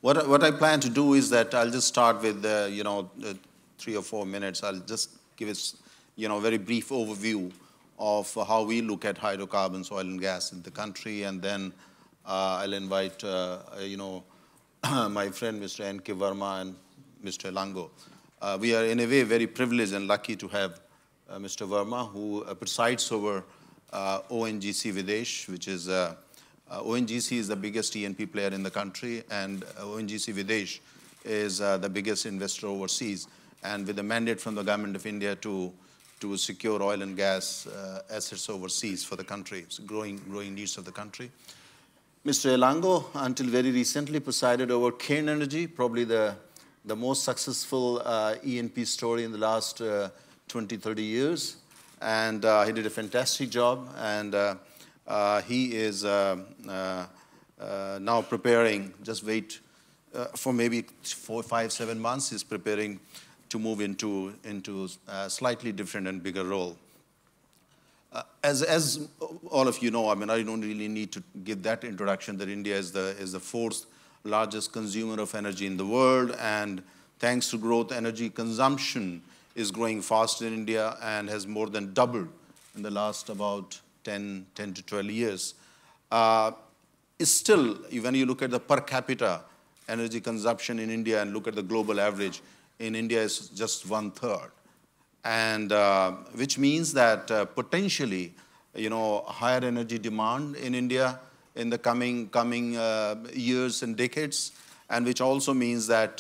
What I plan to do is that I'll just start with, 3 or 4 minutes. I'll just give it, very brief overview of how we look at hydrocarbons, oil and gas in the country, and then I'll invite, my friend, Mr. N.K. Verma and Mr. Elango. We are, in a way, very privileged and lucky to have Mr. Verma, who presides over ONGC Videsh, which is ONGC is the biggest E&P player in the country, and ONGC Videsh is the biggest investor overseas, and with a mandate from the government of India to secure oil and gas assets overseas for the country, so growing needs of the country. Mr. Elango, until very recently, presided over Cairn Energy, probably the most successful E&P story in the last 20, 30 years. And he did a fantastic job. And he is now preparing, just wait for maybe 4, 5, 7 months, he's preparing to move into a slightly different and bigger role. As all of you know, I mean, I don't really need to give that introduction that India is the fourth largest consumer of energy in the world, and thanks to growth, energy consumption is growing fast in India and has more than doubled in the last about 10 to 12 years. It's still, when you look at the per capita energy consumption in India and look at the global average, in India is just 1/3. And which means that potentially, higher energy demand in India in the coming years and decades, and which also means that,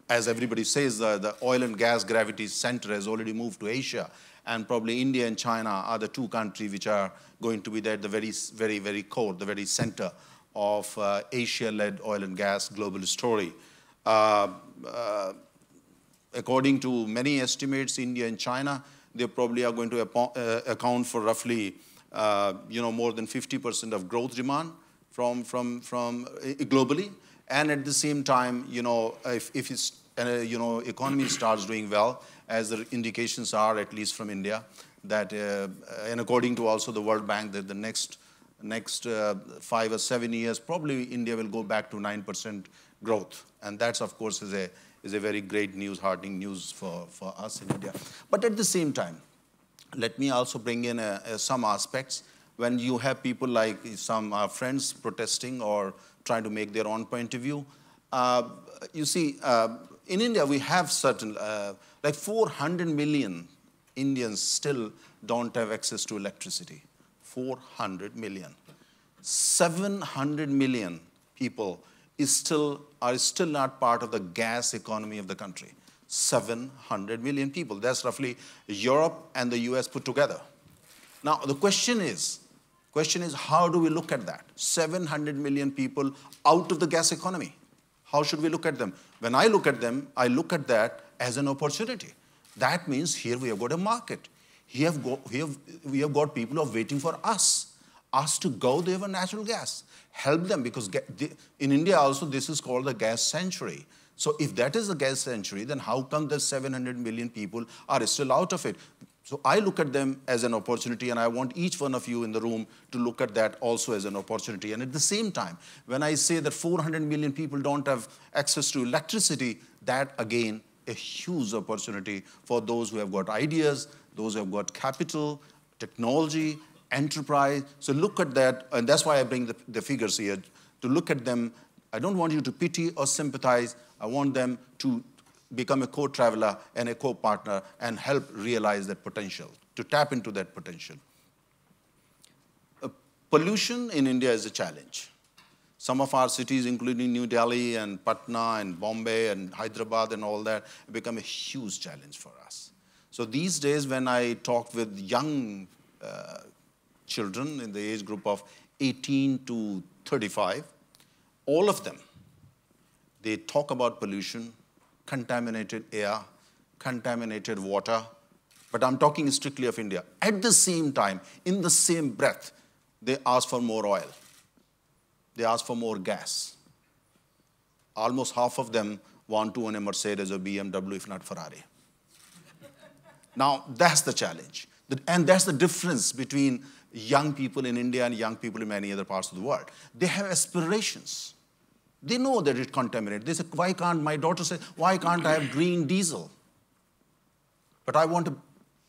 as everybody says, the oil and gas gravity center has already moved to Asia, and probably India and China are the two countries which are going to be there at the very, very, very core, the very center of Asia-led oil and gas global story. According to many estimates, India and China, they probably are going to account for roughly, more than 50% of growth demand from globally. And at the same time, if it's, economy starts doing well, as the indications are, at least from India, that, and according to also the World Bank, that the next 5 or 7 years, probably India will go back to 9% growth. And that's, of course, is a very great news, heartening news for us in India. But at the same time, let me also bring in some aspects. When you have people like some friends protesting or trying to make their own point of view, you see, in India we have certain, like 400 million Indians still don't have access to electricity. 400 million. 700 million people are still not part of the gas economy of the country. 700 million people. That's roughly Europe and the US put together. Now, the question is how do we look at that? 700 million people out of the gas economy. How should we look at them? When I look at them, I look at that as an opportunity. That means here we have got a market. We have got people who are waiting for us to go there for natural gas. Help them, because in India also this is called the gas century. So if that is the gas century, then how come the 700 million people are still out of it? So I look at them as an opportunity, and I want each one of you in the room to look at that also as an opportunity. And at the same time, when I say that 400 million people don't have access to electricity, that again, a huge opportunity for those who have got ideas, those who have got capital, technology, enterprise. So look at that, and that's why I bring the figures here, to look at them. I don't want you to pity or sympathize. I want them to become a co-traveler and a co-partner and help realize that potential, to tap into that potential. Pollution in India is a challenge. Some of our cities, including New Delhi and Patna and Bombay and Hyderabad and all that, have become a huge challenge for us. So these days when I talk with young children in the age group of 18 to 35, all of them, they talk about pollution, contaminated air, contaminated water, but I'm talking strictly of India. At the same time, in the same breath, they ask for more oil. They ask for more gas. Almost half of them want to own a Mercedes or BMW, if not Ferrari. Now, that's the challenge. And that's the difference between young people in India and young people in many other parts of the world. They have aspirations. They know that it contaminates. They say, why can't, my daughter say, why can't I have green diesel? But I want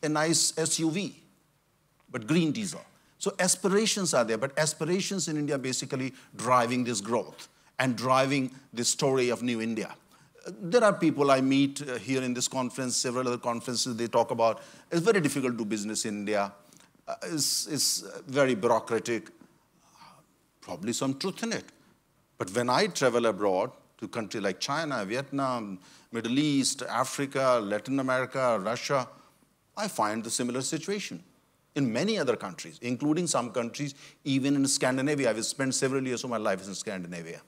a nice SUV, but green diesel. So aspirations are there, but aspirations in India basically driving this growth and driving this story of New India. There are people I meet here in this conference, several other conferences, they talk about, it's very difficult to do business in India. It's very bureaucratic, probably some truth in it. But when I travel abroad to countries like China, Vietnam, Middle East, Africa, Latin America, Russia, I find the similar situation in many other countries, including some countries, even in Scandinavia. I've spent several years of my life in Scandinavia.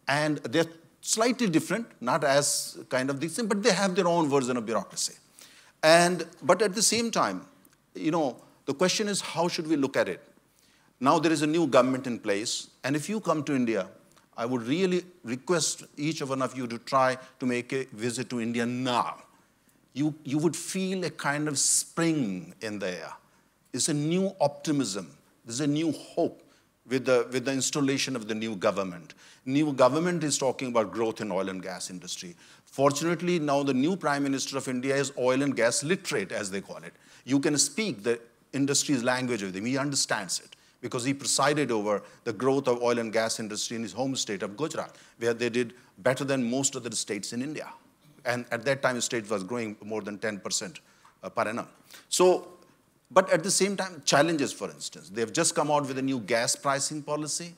And they're slightly different, not as kind of this thing, but they have their own version of bureaucracy. But at the same time, the question is, how should we look at it? Now there is a new government in place, and if you come to India, I would really request each one of you to try to make a visit to India now. You would feel a kind of spring in the air. It's a new optimism. There's a new hope with the installation of the new government. New government is talking about growth in oil and gas industry. Fortunately, now the new Prime Minister of India is oil and gas literate, as they call it. You can speak the industry's language with him. He understands it because he presided over the growth of oil and gas industry in his home state of Gujarat, where they did better than most of the states in India. And at that time, the state was growing more than 10% per annum. But at the same time, challenges, for instance. They have just come out with a new gas pricing policy.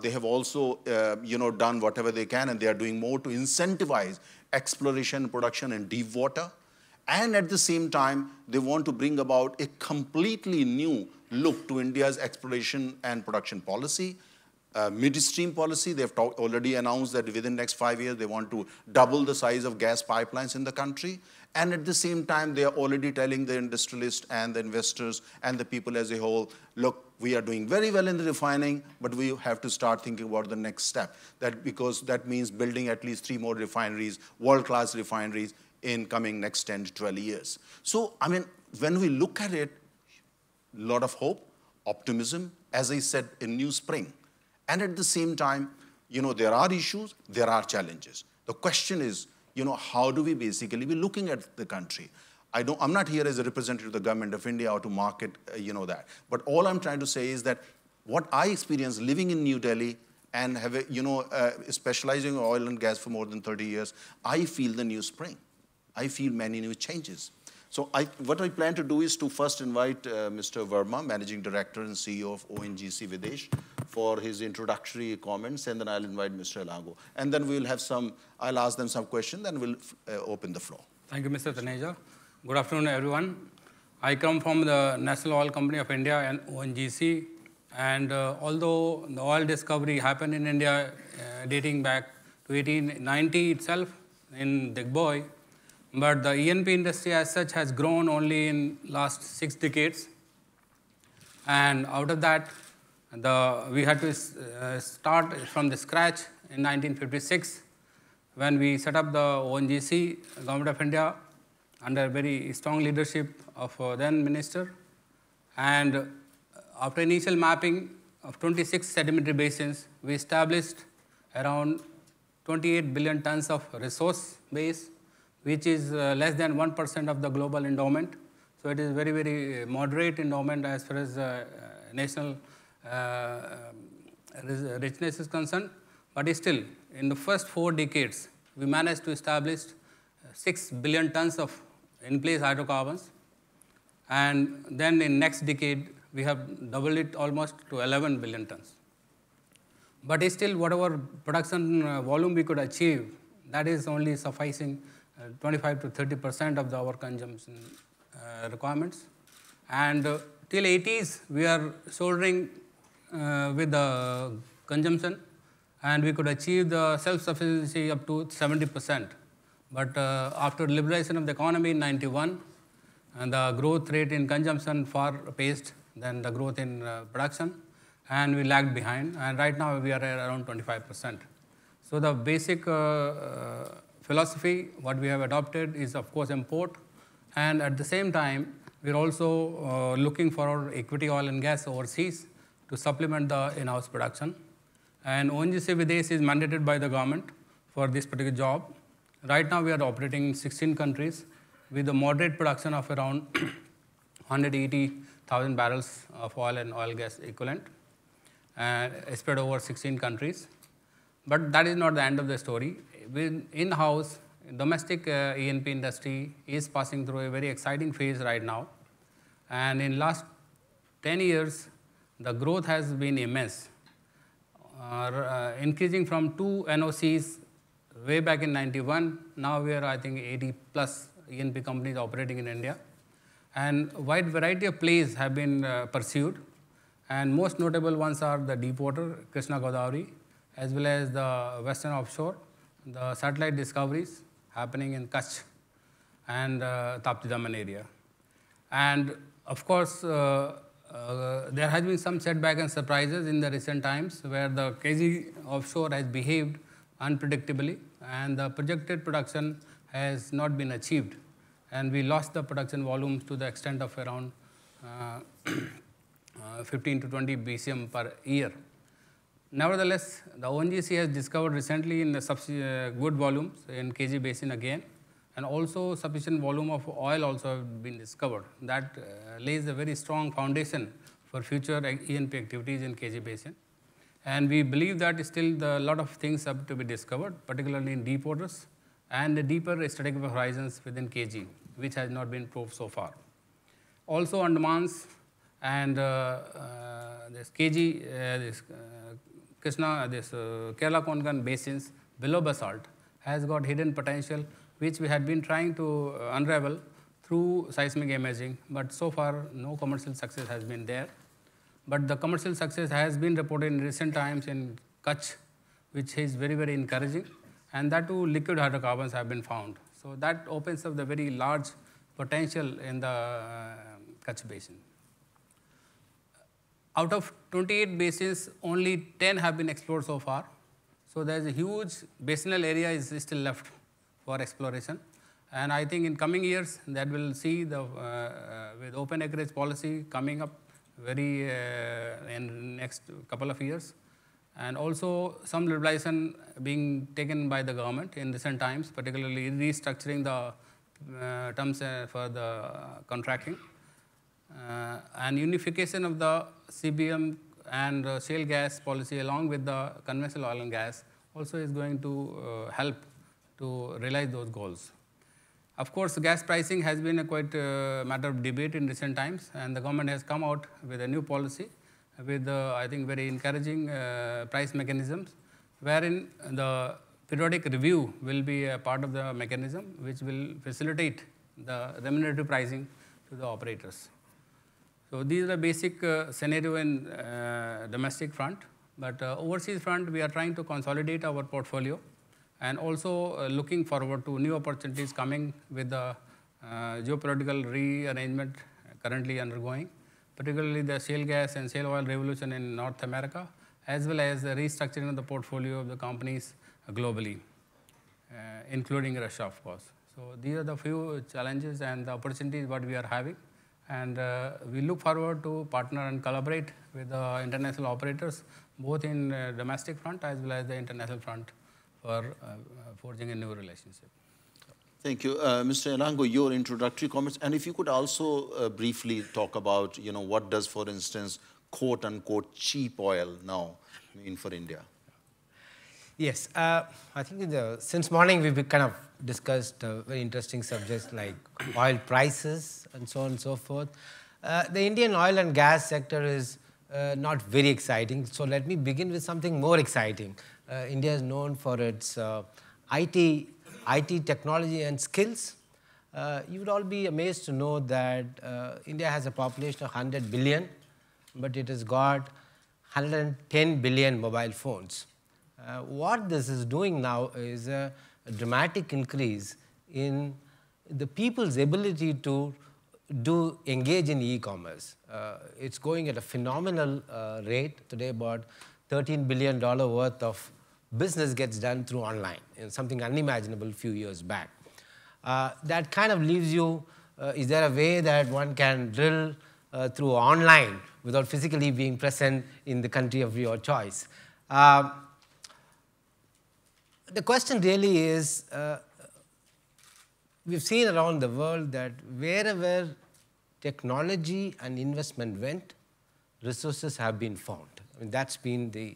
They have also done whatever they can, and they are doing more to incentivize exploration, production, and deep water. And at the same time, they want to bring about a completely new look to India's exploration and production policy. Midstream policy, they've already announced that within the next 5 years, they want to double the size of gas pipelines in the country. And at the same time, they are already telling the industrialists and the investors and the people as a whole, look, we are doing very well in the refining, but we have to start thinking about the next step. Because that means building at least 3 more refineries, world-class refineries, in coming next 10 to 12 years. So, I mean, when we look at it, a lot of hope, optimism, as I said, a new spring. And at the same time, there are issues, there are challenges. The question is, how do we basically be looking at the country? I'm not here as a representative of the government of India or to market, that. But all I'm trying to say is that what I experienced living in New Delhi and specializing in oil and gas for more than 30 years, I feel the new spring. I feel many new changes. So what I plan to do is to first invite Mr. Verma, Managing Director and CEO of ONGC Videsh, for his introductory comments, and then I'll invite Mr. Elango. And then we'll have I'll ask them some questions, then we'll open the floor. Thank you, Mr. Taneja. Good afternoon, everyone. I come from the National Oil Company of India and ONGC. And although the oil discovery happened in India dating back to 1890 itself in Digboi, but the E&P industry as such has grown only in last 6 decades. And out of that, we had to start from the scratch in 1956 when we set up the ONGC, Government of India, under very strong leadership of then Minister. And after initial mapping of 26 sedimentary basins, we established around 28 billion tons of resource base, which is less than 1% of the global endowment. So it is very, very moderate endowment as far as national richness is concerned. But still, in the first 4 decades, we managed to establish 6 billion tons of in-place hydrocarbons. And then in next decade, we have doubled it almost to 11 billion tons. But still, whatever production volume we could achieve, that is only sufficing 25 to 30% of our consumption requirements. And till 80s, we are soldering with the consumption, and we could achieve the self-sufficiency up to 70%. But after liberalization of the economy in 91, and the growth rate in consumption far paced than the growth in production, and we lagged behind. And right now, we are at around 25%. So the basic philosophy, what we have adopted is, of course, import. And at the same time, we're also looking for our equity oil and gas overseas to supplement the in-house production. And ONGC Videsh is mandated by the government for this particular job. Right now, we are operating in 16 countries with a moderate production of around 180,000 barrels of oil and oil gas equivalent, spread over 16 countries. But that is not the end of the story. In-house, domestic E&P industry is passing through a very exciting phase right now. And in last 10 years, the growth has been immense, increasing from 2 NOCs way back in 91. Now we are, I think, 80 plus E&P companies operating in India. And wide variety of plays have been pursued. And most notable ones are the deepwater, Krishna Godavari, as well as the western offshore, the satellite discoveries happening in Kutch and Tapti Daman area. And of course, there has been some setback and surprises in the recent times where the KG offshore has behaved unpredictably and the projected production has not been achieved. And we lost the production volumes to the extent of around 15 to 20 BCM per year. Nevertheless, the ONGC has discovered recently in the good volumes in KG Basin again, and also sufficient volume of oil also have been discovered. That lays a very strong foundation for future E&P activities in KG Basin. And we believe that still a lot of things have to be discovered, particularly in deep waters and the deeper stratigraphic horizons within KG, which has not been proved so far. Also, Andamans and this KG, Kerala Konkan basins below basalt has got hidden potential, which we had been trying to unravel through seismic imaging, but so far no commercial success has been there. But the commercial success has been reported in recent times in Kutch, which is very, very encouraging, and that too liquid hydrocarbons have been found. So that opens up the very large potential in the Kutch basin. Out of 28 basins, only 10 have been explored so far. So there's a huge basinal area is still left for exploration. And I think in coming years that we'll see the with open acreage policy coming up very in next couple of years, and also some liberalization being taken by the government in recent times, particularly restructuring the terms for the contracting. And unification of the CBM and shale gas policy along with the conventional oil and gas also is going to help to realize those goals. Of course, gas pricing has been a quite matter of debate in recent times, and the government has come out with a new policy with, I think, very encouraging price mechanisms, wherein the periodic review will be a part of the mechanism, which will facilitate the remunerative pricing to the operators. So these are the basic scenario in domestic front, but overseas front, we are trying to consolidate our portfolio and also looking forward to new opportunities coming with the geopolitical rearrangement currently undergoing, particularly the shale gas and shale oil revolution in North America, as well as the restructuring of the portfolio of the companies globally, including Russia, of course. So these are the few challenges and the opportunities what we are having. And we look forward to partner and collaborate with the international operators, both in domestic front as well as the international front for forging a new relationship. Thank you. Mr. Elango, your introductory comments, and if you could also briefly talk about, what does, for instance, quote unquote cheap oil now mean for India? Yes, I think since morning we've kind of discussed very interesting subjects like oil prices and so on and so forth. The Indian oil and gas sector is not very exciting, so let me begin with something more exciting. India is known for its IT technology and skills. You would all be amazed to know that India has a population of 100 billion, but it has got 110 billion mobile phones. What this is doing now is a dramatic increase in the people's ability to engage in e-commerce. It's going at a phenomenal rate. Today, about $13 billion worth of business gets done through online, something unimaginable a few years back. That kind of leaves you, is there a way that one can drill through online without physically being present in the country of your choice? The question really is, we've seen around the world that wherever technology and investment went, resources have been found. I mean, that's been the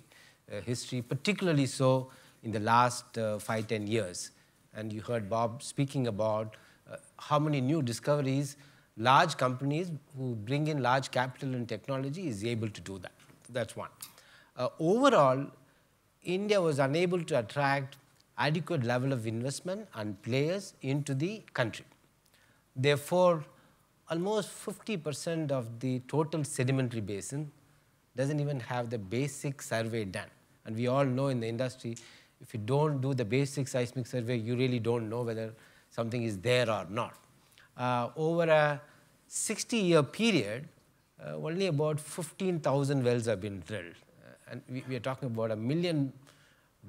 history, particularly so in the last 5–10 years. And you heard Bob speaking about how many new discoveries large companies who bring in large capital and technology is able to do that. That's one. Overall, India was unable to attract adequate level of investment and players into the country. Therefore, almost 50% of the total sedimentary basin doesn't even have the basic survey done. And we all know in the industry, if you don't do the basic seismic survey, you really don't know whether something is there or not. Over a 60-year period, only about 15,000 wells have been drilled. And we are talking about 1 million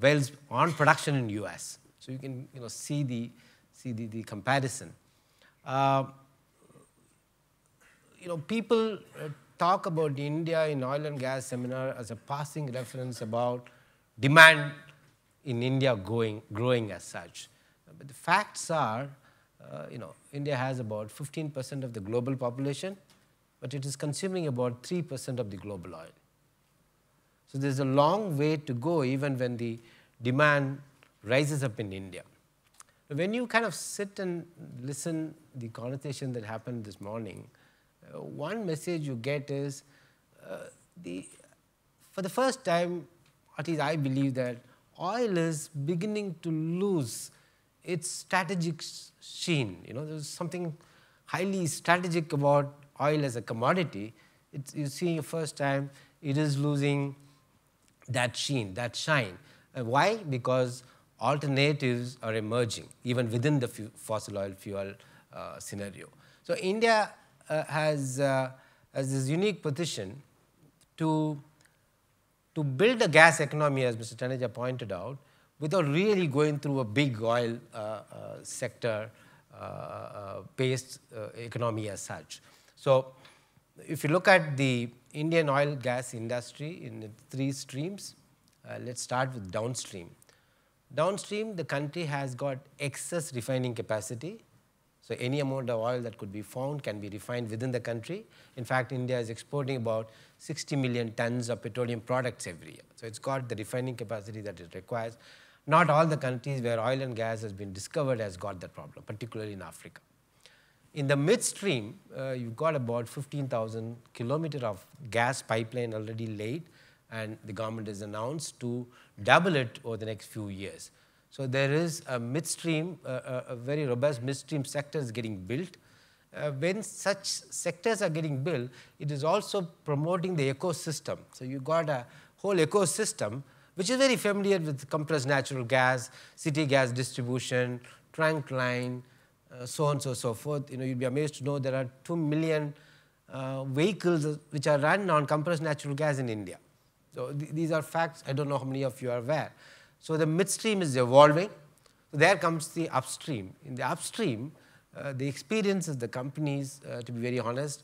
wells on production in US. So you can see the comparison. People talk about India in oil and gas seminar as a passing reference about demand in India growing as such. But the facts are, India has about 15% of the global population, but it is consuming about 3% of the global oil. So there's a long way to go even when the demand rises up in India. When you kind of sit and listen the conversation that happened this morning, one message you get is, for the first time, at least I believe that oil is beginning to lose its strategic sheen. There's something highly strategic about oil as a commodity. You're seeing the first time it is losing that sheen, that shine. Why? Because alternatives are emerging, even within the fossil oil fuel scenario. So India has this unique position to build a gas economy, as Mr. Taneja pointed out, without really going through a big oil sector based economy as such. So if you look at the Indian oil gas industry in 3 streams, let's start with downstream. Downstream, the country has got excess refining capacity. So any amount of oil that could be found can be refined within the country. In fact, India is exporting about 60 million tons of petroleum products every year. So it's got the refining capacity that it requires. Not all the countries where oil and gas has been discovered has got that problem, particularly in Africa. In the midstream, you've got about 15,000 kilometers of gas pipeline already laid, and the government has announced to double it over the next few years. So there is a midstream, a very robust midstream sector is getting built. When such sectors are getting built, it is also promoting the ecosystem. So you've got a whole ecosystem which is very familiar with compressed natural gas, city gas distribution, trunk line, so on and so forth. You'd be amazed to know there are 2 million vehicles which are run on compressed natural gas in India. So these are facts. I don't know how many of you are aware. So the midstream is evolving. So there comes the upstream. In the upstream, the experience of the companies, to be very honest,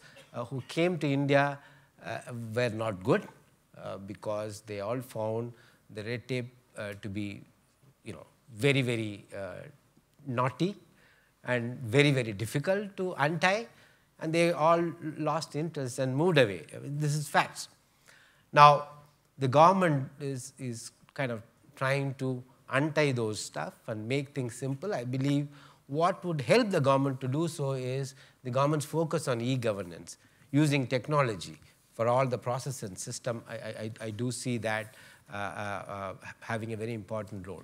who came to India were not good because they all found the red tape to be, very, very naughty and very, very difficult to untie, and they all lost interest and moved away. This is facts. Now, the government is kind of trying to untie those stuff and make things simple. I believe what would help the government to do so is the government's focus on e-governance, using technology for all the process and system. I do see that having a very important role.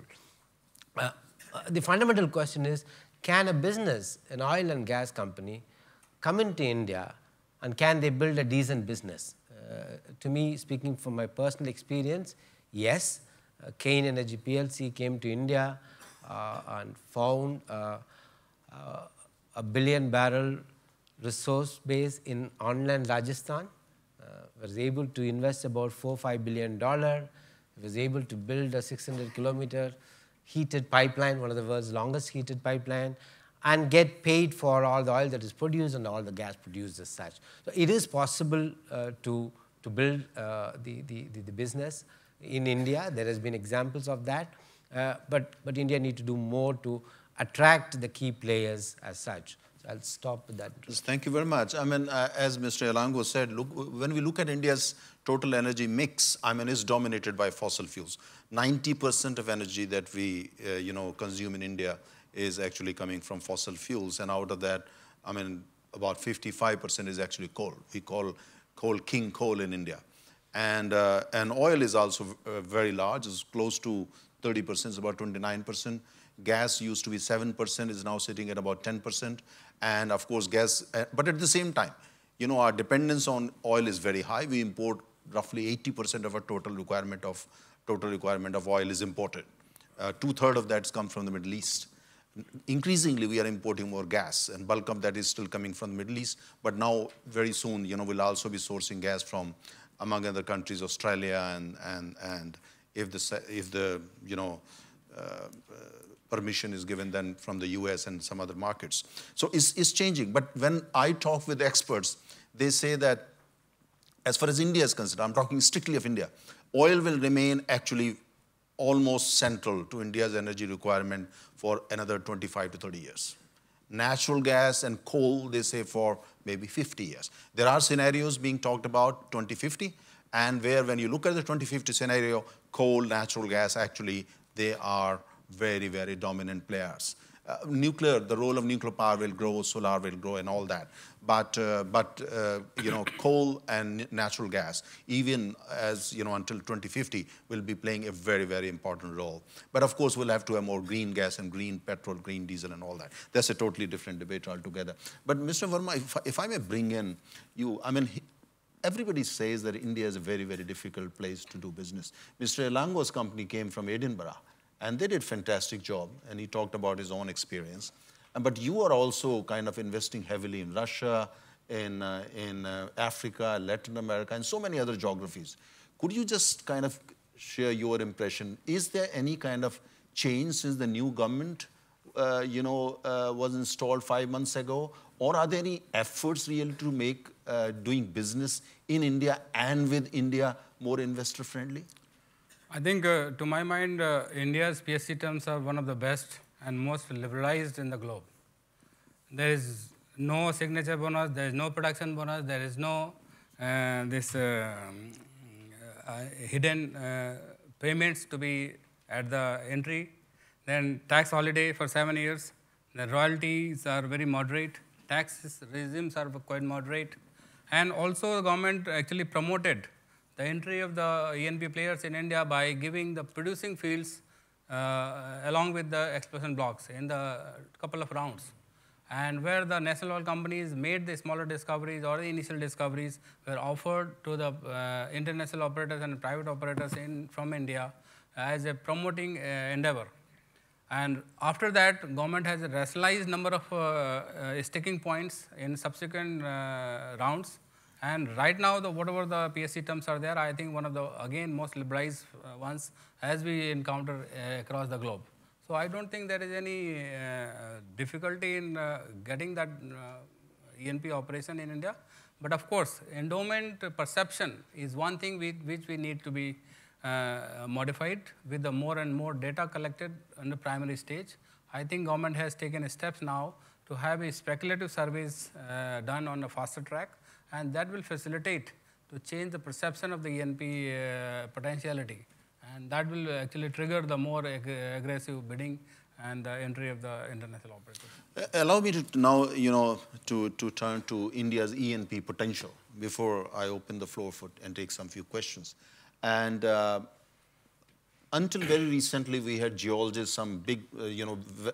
The fundamental question is, can a business, an oil and gas company, come into India and can they build a decent business? To me, speaking from my personal experience, yes. Cairn Energy PLC came to India and found a 1 billion barrel resource base in Onland, Rajasthan. Was able to invest about $4–5 billion. Was able to build a 600-kilometer heated pipeline, one of the world's longest heated pipeline, and get paid for all the oil that is produced and all the gas produced as such. So it is possible to build the business. in India. There has been examples of that. But India needs to do more to attract the key players as such. So I'll stop with that. Thank you very much. I mean, as Mr. Elango said, look, when we look at India's total energy mix, I mean, it's dominated by fossil fuels. 90% of energy that we, consume in India is actually coming from fossil fuels. And out of that, I mean, about 55% is actually coal. We call coal king coal in India. And oil is also very large. It's close to 30%, it's about 29%. Gas used to be 7%, is now sitting at about 10%. And of course, gas, but at the same time, our dependence on oil is very high. We import roughly 80% of our total requirement of oil is imported. 2/3 of that comes from the Middle East. Increasingly, we are importing more gas, and bulk of that is still coming from the Middle East. But now, very soon, we'll also be sourcing gas from, among other countries, Australia, and if the permission is given, then from the US and some other markets. So it's changing. But when I talk with experts, they say that as far as India is concerned, I'm talking strictly of India, oil will remain actually almost central to India's energy requirement for another 25 to 30 years. Natural gas and coal, they say, for maybe 50 years. There are scenarios being talked about 2050, and where when you look at the 2050 scenario, coal, natural gas, actually, they are very, very dominant players. Nuclear, the role of nuclear power will grow, solar will grow, and all that. But coal and natural gas, even as until 2050, will be playing a very, very important role. But of course, we'll have to have more green gas and green petrol, green diesel, and all that. That's a totally different debate altogether. But Mr. Verma, if I may bring in you, I mean, everybody says that India is a very, very difficult place to do business. Mr. Elango's company came from Edinburgh, and they did a fantastic job, and he talked about his own experience. But you are also kind of investing heavily in Russia, in Africa, Latin America, and so many other geographies. Could you just kind of share your impression? Is there any kind of change since the new government, was installed 5 months ago? Or are there any efforts really to make doing business in India and with India more investor-friendly? I think, to my mind, India's PSC terms are one of the best and most liberalized in the globe. There is no signature bonus, there is no production bonus, there is no hidden payments to be at the entry. Then tax holiday for 7 years. The royalties are very moderate. Tax regimes are quite moderate. And also the government actually promoted the entry of the E&P players in India by giving the producing fields along with the exploration blocks in the couple of rounds. And where the national oil companies made the smaller discoveries or the initial discoveries were offered to the international operators and private operators from India as a promoting endeavor. And after that, government has a rationalized number of sticking points in subsequent rounds. And right now, whatever the PSC terms are there, I think one of the, again, most liberalized ones as we encounter across the globe. So I don't think there is any difficulty in getting that E&P operation in India. But of course, endowment perception is one thing which we need to be modified with the more and more data collected on the primary stage. I think government has taken steps now to have a speculative surveys done on a faster track, and that will facilitate to change the perception of the E&P potentiality. And that will actually trigger the more aggressive bidding and the entry of the international operators. Allow me to now, to turn to India's E&P potential before I open the floor and take some few questions. And until very recently, we had geologists, some big,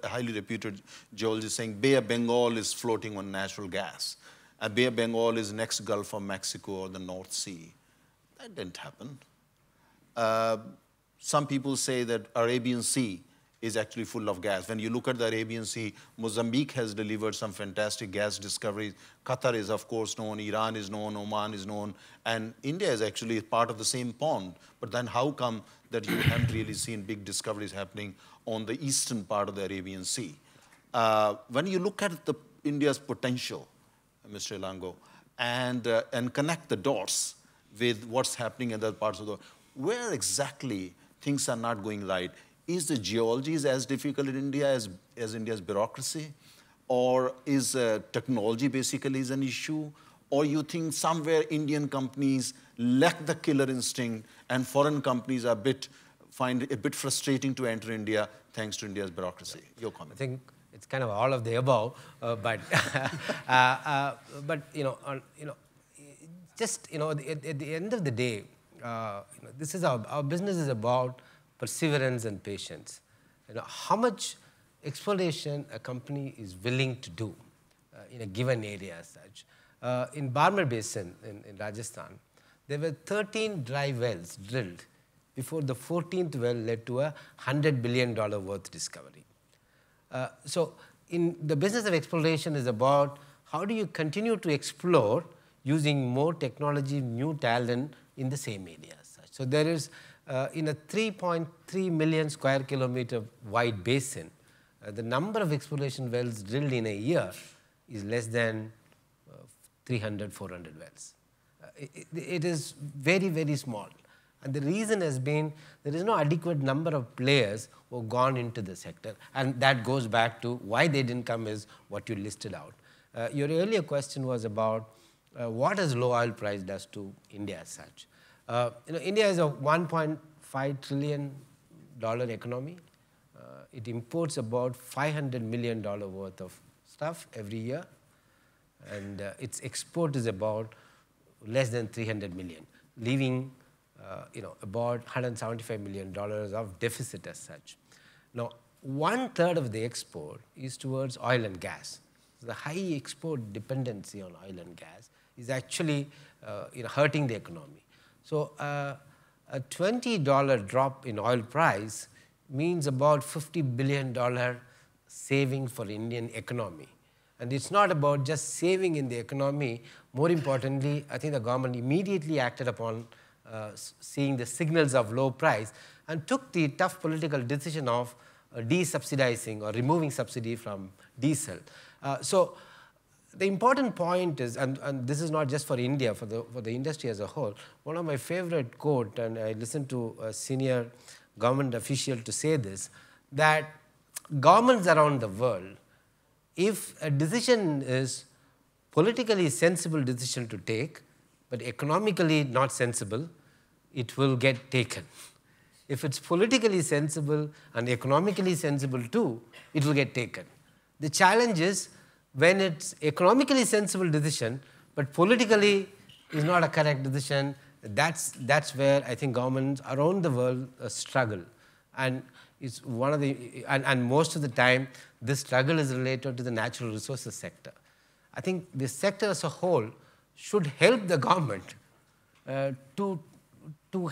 highly reputed geologists saying Bay of Bengal is floating on natural gas. Bay of Bengal is next Gulf of Mexico or the North Sea. That didn't happen. Some people say that Arabian Sea is actually full of gas. When you look at the Arabian Sea, Mozambique has delivered some fantastic gas discoveries. Qatar is, of course, known. Iran is known. Oman is known. And India is actually part of the same pond. But then how come that you haven't really seen big discoveries happening on the eastern part of the Arabian Sea? When you look at India's potential, Mr. Elango, and connect the dots with what's happening in other parts of the world, where exactly things are not going right? Is the geology as difficult in India as India's bureaucracy? Or is technology basically is an issue? Or you think somewhere Indian companies lack the killer instinct and foreign companies find it a bit frustrating to enter India thanks to India's bureaucracy? Your comment. I think it's kind of all of the above, but just at the end of the day, this is our business is about perseverance and patience. How much exploration a company is willing to do in a given area as such. In Barmer Basin in Rajasthan, there were 13 dry wells drilled before the 14th well led to a $100 billion worth discovery. So in the business of exploration is about how do you continue to explore using more technology, new talent in the same area as such. So there is, in a 3.3 million square kilometer wide basin, the number of exploration wells drilled in a year is less than 300, 400 wells. It is very, very small. And the reason has been there is no adequate number of players who have gone into the sector. And that goes back to why they didn't come is what you listed out. Your earlier question was about what does low oil price does to India as such. India is a $1.5 trillion economy. It imports about $500 million worth of stuff every year. And its export is about less than 300 million, leaving about $175 million of deficit as such. Now, 1/3 of the export is towards oil and gas. So the high export dependency on oil and gas is actually hurting the economy. So a $20 drop in oil price means about $50 billion saving for Indian economy. And it's not about just saving in the economy. More importantly, I think the government immediately acted upon seeing the signals of low price and took the tough political decision of de-subsidizing or removing subsidy from diesel. So the important point is, and this is not just for India, for the industry as a whole, one of my favorite quote, and I listened to a senior government official to say this, that governments around the world, if a decision is politically sensible decision to take, but economically not sensible, it will get taken. If it's politically sensible and economically sensible too, it will get taken. The challenge is when it's economically sensible decision, but politically is not a correct decision, that's where I think governments around the world struggle. And it's one of the, and most of the time, this struggle is related to the natural resources sector. I think the sector as a whole should help the government to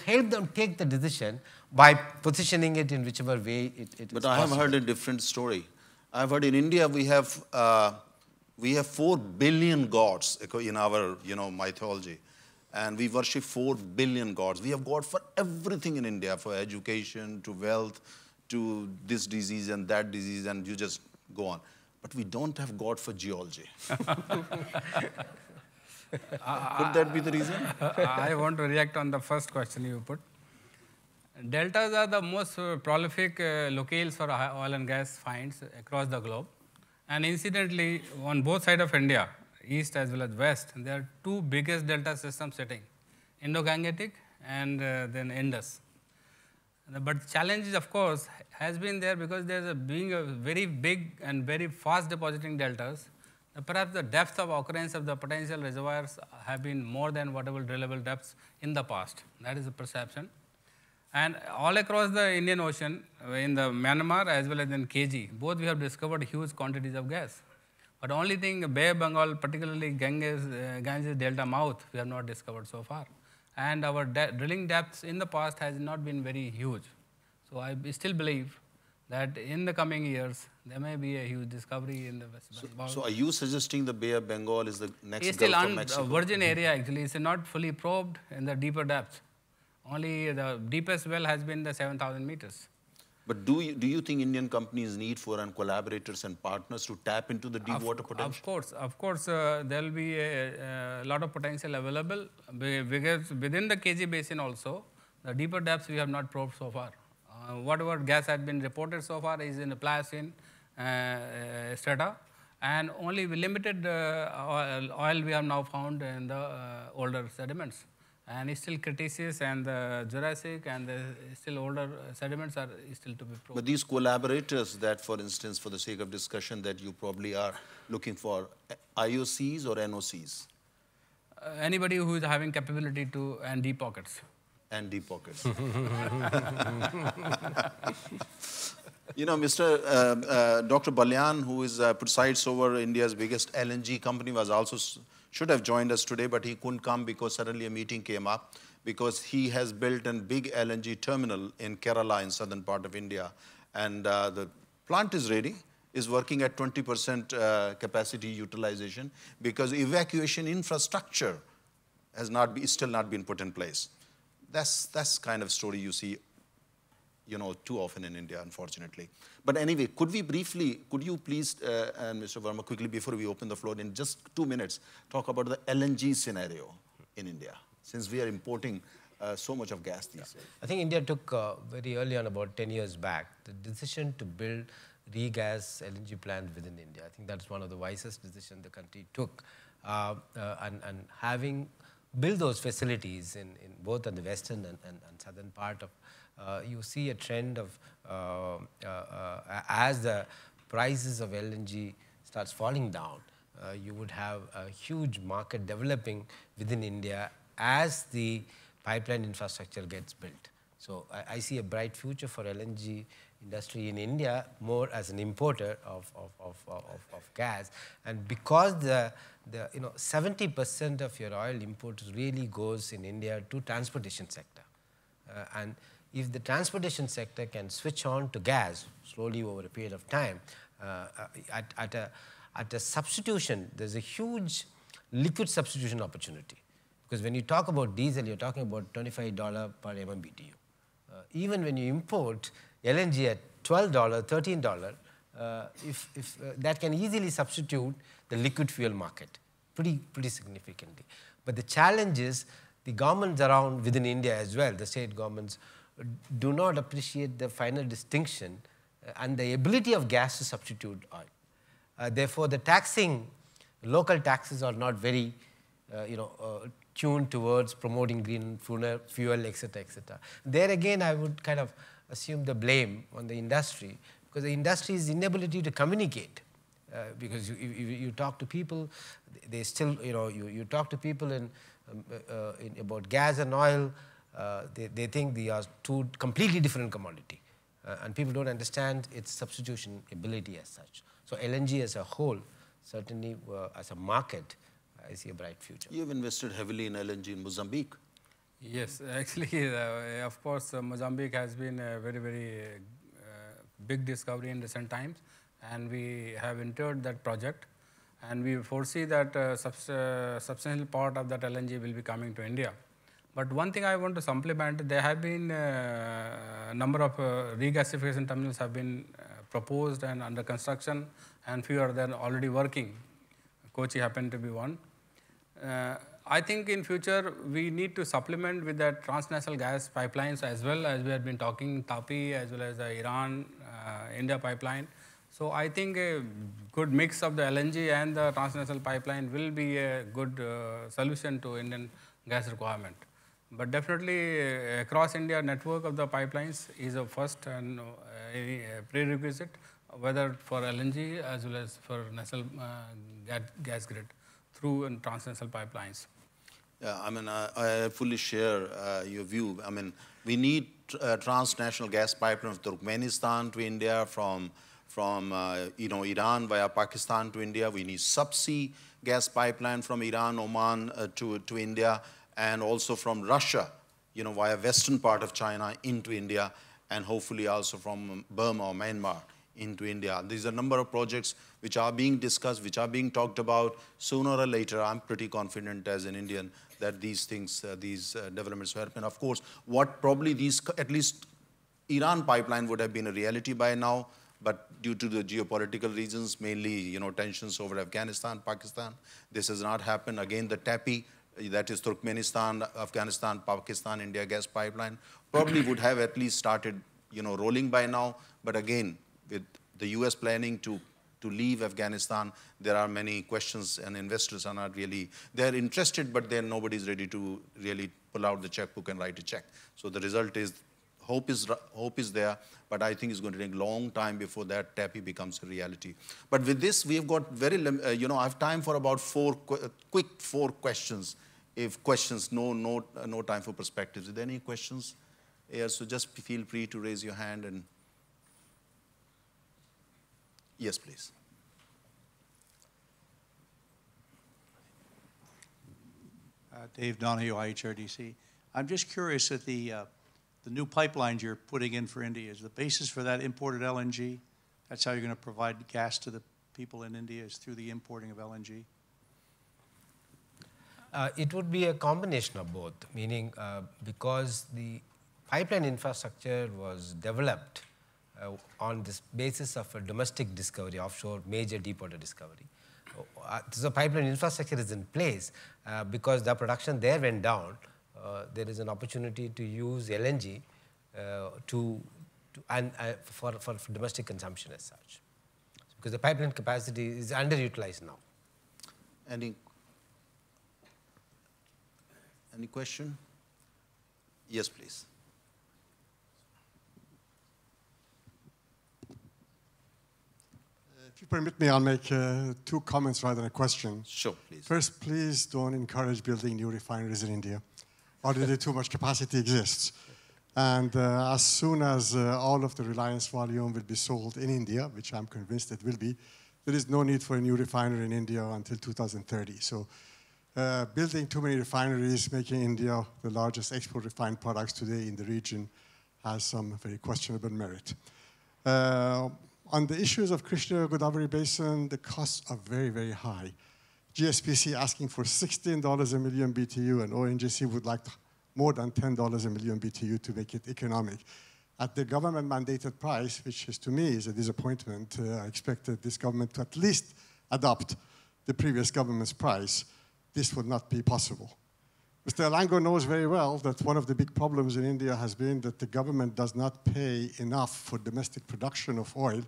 help them take the decision by positioning it in whichever way it But is I have possible. heard a different story. I've heard in India we have 4 billion gods in our mythology, and we worship 4 billion gods. We have God for everything in India, for education, to wealth, to this disease and that disease, and you just go on. But we don't have God for geology. Could that be the reason? I want to react on the first question you put. Deltas are the most prolific locales for oil and gas finds across the globe. And incidentally, on both sides of India, east as well as west, there are 2 biggest delta systems sitting, Indo-Gangetic and then Indus. But the challenge, of course, has been there because being a very big and very fast depositing deltas, perhaps the depth of occurrence of the potential reservoirs have been more than whatever drillable depths in the past. That is the perception. And all across the Indian Ocean, in the Myanmar as well as in KG, both we have discovered huge quantities of gas. But only thing, Bay of Bengal, particularly Ganges Delta mouth, we have not discovered so far. And our drilling depths in the past has not been very huge. So I still believe that in the coming years, there may be a huge discovery in the West Bengal. So are you suggesting the Bay of Bengal is the next It's Gulf still of Mexico? virgin area actually. It's not fully probed in the deeper depths. Only the deepest well has been the 7,000 meters. But do you think Indian companies need foreign collaborators and partners to tap into the deep water potential? Of course, there will be a lot of potential available because within the KG basin also, The deeper depths we have not probed so far. Whatever gas has been reported so far is in the Pliocene strata, and only limited oil we have now found in the older sediments. And it's still Cretaceous and the Jurassic and the still older sediments are still to be probed. But these collaborators that, for instance, for the sake of discussion, that you probably are looking for, IOCs or NOCs? Anybody who is having capability to, and deep pockets. And deep pockets. You know, Dr. Balyan, who is presides over India's biggest LNG company, was also should have joined us today, but he couldn't come because suddenly a meeting came up, because he has built a big LNG terminal in Kerala in southern part of India, and the plant is ready, is working at 20% capacity utilization, because evacuation infrastructure has still not been put in place. That's kind of story you see, you know, too often in India, unfortunately. But anyway, could you please, and Mr. Verma, quickly before we open the floor, in just 2 minutes, talk about the LNG scenario in India, since we are importing so much of gas these days. I think India took very early on, about 10 years back, the decision to build regas LNG plant within India. I think that's one of the wisest decisions the country took. And having built those facilities in both on the western and southern part of, you see a trend of, as the prices of LNG starts falling down, you would have a huge market developing within India as the pipeline infrastructure gets built. So I see a bright future for LNG industry in India, more as an importer of gas. And because the 70% of your oil import really goes in India to transportation sector. And if the transportation sector can switch on to gas slowly over a period of time, at a substitution, there's a huge liquid substitution opportunity. Because when you talk about diesel, you're talking about $25 per MMBTU. Even when you import LNG at $12, $13, if that can easily substitute the liquid fuel market pretty significantly. But the challenge is the governments around within India as well, the state governments, do not appreciate the final distinction and the ability of gas to substitute oil. Therefore, the local taxes are not very, tuned towards promoting green fuel, etc., etc. There again, I would kind of assume the blame on the industry, because the industry's inability to communicate. Because you talk to people, they still, you talk to people about gas and oil, they think they are two completely different commodity. And people don't understand its substitution ability as such. So LNG as a whole, certainly as a market, I see a bright future. You've invested heavily in LNG in Mozambique. Yes, actually, of course, Mozambique has been a very, very big discovery in recent times, and we have entered that project, and we foresee that substantial part of that LNG will be coming to India. But one thing I want to supplement, there have been a number of regasification terminals have been proposed and under construction, and few are there already working. Kochi happened to be one. I think in future we need to supplement with that transnational gas pipelines as well, as we have been talking, TAPI as well as the Iran-India pipeline. So I think a good mix of the LNG and the transnational pipeline will be a good solution to Indian gas requirement. But definitely across India network of the pipelines is a first and a prerequisite, whether for LNG as well as for national gas grid through transnational pipelines. Yeah, I mean, I fully share your view. I mean, we need transnational gas pipeline from Turkmenistan to India, from Iran via Pakistan to India. We need subsea gas pipeline from Iran, Oman to India, and also from Russia, via western part of China into India, and hopefully also from Burma or Myanmar into India. These are a number of projects which are being discussed, which are being talked about. Sooner or later, I'm pretty confident as an Indian that these things, these developments will happen. Of course, what probably at least Iran pipeline would have been a reality by now, but due to the geopolitical reasons, mainly tensions over Afghanistan, Pakistan, this has not happened. Again, the TAPI that is Turkmenistan, Afghanistan, Pakistan, India gas pipeline, probably would have at least started, rolling by now. But again, with the US planning to leave Afghanistan, there are many questions, and investors are not really, they're interested, but then nobody's ready to really pull out the checkbook and write a check. So the result is, hope is there, but I think it's going to take a long time before that TAPI becomes a reality. But with this, we've got very, I have time for about quick four questions. If questions, no time for perspectives. Are there any questions? Yeah, so just feel free to raise your hand and. Yes, please. Dave Donahue, IHRDC. I'm just curious that the new pipelines you're putting in for India, is the basis for that imported LNG? That's how you're going to provide gas to the people in India, is through the importing of LNG? It would be a combination of both, meaning because the pipeline infrastructure was developed on this basis of a domestic discovery, offshore major deepwater discovery. So pipeline infrastructure is in place because the production there went down. There is an opportunity to use LNG for domestic consumption as such, because the pipeline capacity is underutilized now. Any question? Yes, please. If you permit me, I'll make 2 comments rather than a question. Sure, please. First, please don't encourage building new refineries in India. Already too much capacity exists. And as soon as all of the Reliance volume will be sold in India, which I'm convinced it will be, there is no need for a new refinery in India until 2030. So building too many refineries, making India the largest export refined products today in the region, has some very questionable merit. On the issues of Krishna-Godavari Basin, the costs are very, very high. GSPC asking for $16 a million BTU, and ONGC would like more than $10 a million BTU to make it economic. At the government-mandated price, which is, to me, is a disappointment, I expected this government to at least adopt the previous government's price. This would not be possible. Mr. Elango knows very well that one of the big problems in India has been that the government does not pay enough for domestic production of oil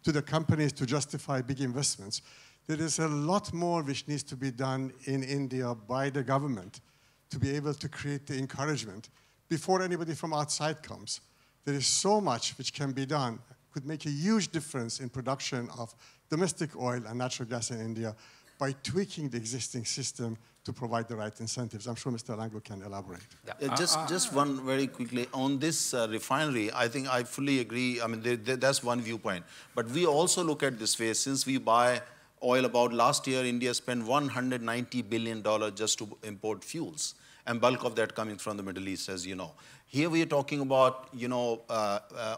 to the companies to justify big investments. There is a lot more which needs to be done in India by the government to be able to create the encouragement before anybody from outside comes. There is so much which can be done, could make a huge difference in production of domestic oil and natural gas in India by tweaking the existing system to provide the right incentives. I'm sure Mr. Elango can elaborate. Yeah. Just one very quickly. On this refinery, I think I fully agree. I mean, that's one viewpoint. But we also look at this way. Since we buy oil, about last year, India spent $190 billion just to import fuels, and bulk of that coming from the Middle East, as you know. Here we are talking about,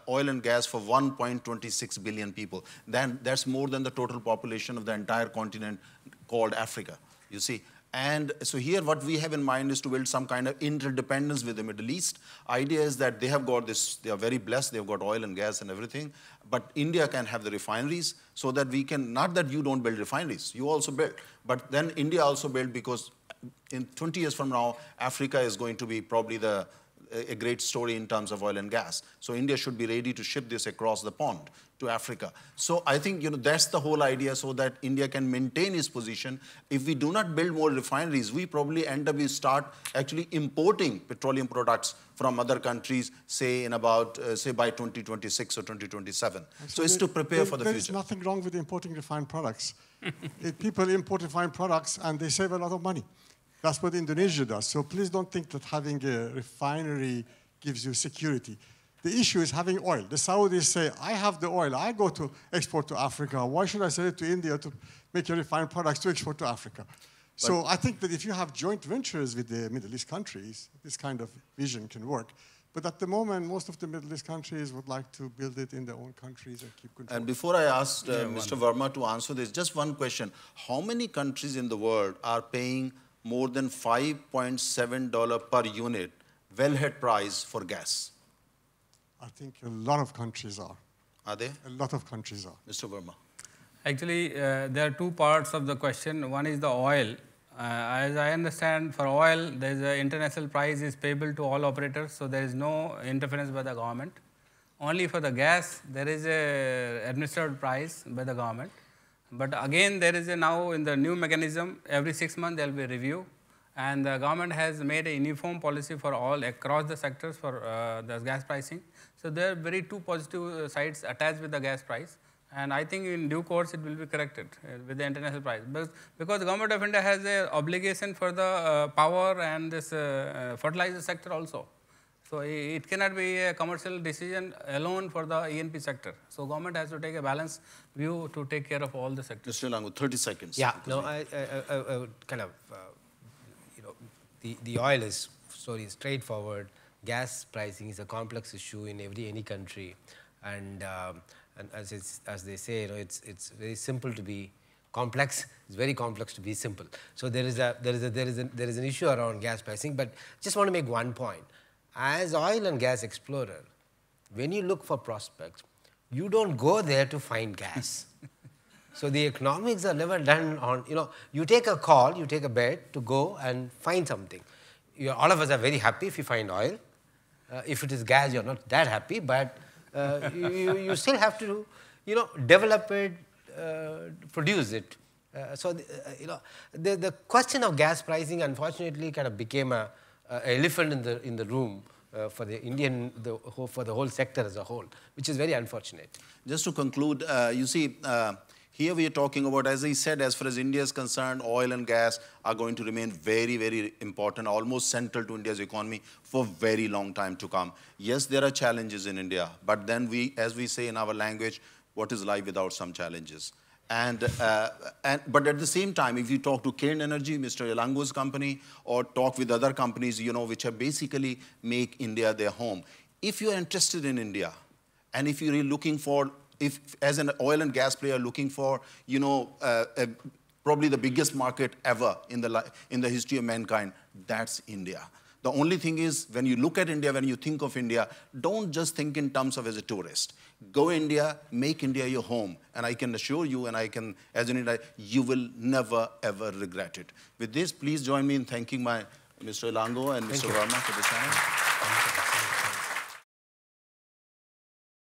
oil and gas for 1.26 billion people. That's more than the total population of the entire continent called Africa, you see. And so here what we have in mind is to build some kind of interdependence with the Middle East. Idea is that they have got this, they are very blessed, they've got oil and gas and everything, but India can have the refineries so that we can, not that you don't build refineries, you also build, but then India also build, because in 20 years from now, Africa is going to be probably a great story in terms of oil and gas. So India should be ready to ship this across the pond to Africa. So I think that's the whole idea, so that India can maintain its position. If we do not build more refineries, we probably end up, we start actually importing petroleum products from other countries, say in about, say by 2026 or 2027. So it's to prepare for the future. There's nothing wrong with importing refined products. People import refined products and they save a lot of money. That's what Indonesia does. So please don't think that having a refinery gives you security. The issue is having oil. The Saudis say, I have the oil. I go to export to Africa. Why should I sell it to India to make your refined products to export to Africa? So I think that if you have joint ventures with the Middle East countries, this kind of vision can work. But at the moment, most of the Middle East countries would like to build it in their own countries and keep control. And before I ask Mr. Verma to answer this, just one question. How many countries in the world are paying more than $5.7 per unit wellhead price for gas? I think a lot of countries are. Are they? A lot of countries are. Mr. Verma. Actually, there are two parts of the question. One is the oil. As I understand, for oil, there is an international price is payable to all operators, so there is no interference by the government. Only for the gas, there is a administered price by the government. But again, there is a now in the new mechanism, every 6 months there will be a review, and the government has made a uniform policy for all across the sectors for the gas pricing. So there are very two positive sides attached with the gas price. And I think in due course it will be corrected with the international price. Because the government of India has an obligation for the power and this fertilizer sector also. So it cannot be a commercial decision alone for the E&P sector. So government has to take a balanced view to take care of all the sectors. Mr. Elango, 30 seconds. Yeah, no, I would kind of, the oil story is straightforward. Gas pricing is a complex issue in any country. And as they say, it's very simple to be complex. It's very complex to be simple. So there is an issue around gas pricing. But just want to make one point. As oil and gas explorer, when you look for prospects, you don't go there to find gas. So the economics are never done on, you take a call, you take a bet to go and find something. All of us are very happy if you find oil. If it is gas, you're not that happy, but you still have to, develop it, produce it. So the question of gas pricing, unfortunately, kind of became an elephant in the room for the whole sector as a whole, which is very unfortunate. Just to conclude, you see, here we are talking about, as I said, as far as India is concerned, oil and gas are going to remain very, very important, almost central to India's economy for a very long time to come. Yes, there are challenges in India, but then as we say in our language, what is life without some challenges? But at the same time, if you talk to Cairn Energy, Mr. Elango's company, or talk with other companies, which have basically make India their home. If you are interested in India, and if you're really looking for, as an oil and gas player looking for, probably the biggest market ever in the history of mankind, that's India. The only thing is, when you look at India, when you think of India, don't just think in terms of as a tourist. Go India, make India your home. And I can assure you, and as an Indian, you will never, ever regret it. With this, please join me in thanking Mr. Elango and Mr. Verma for this time.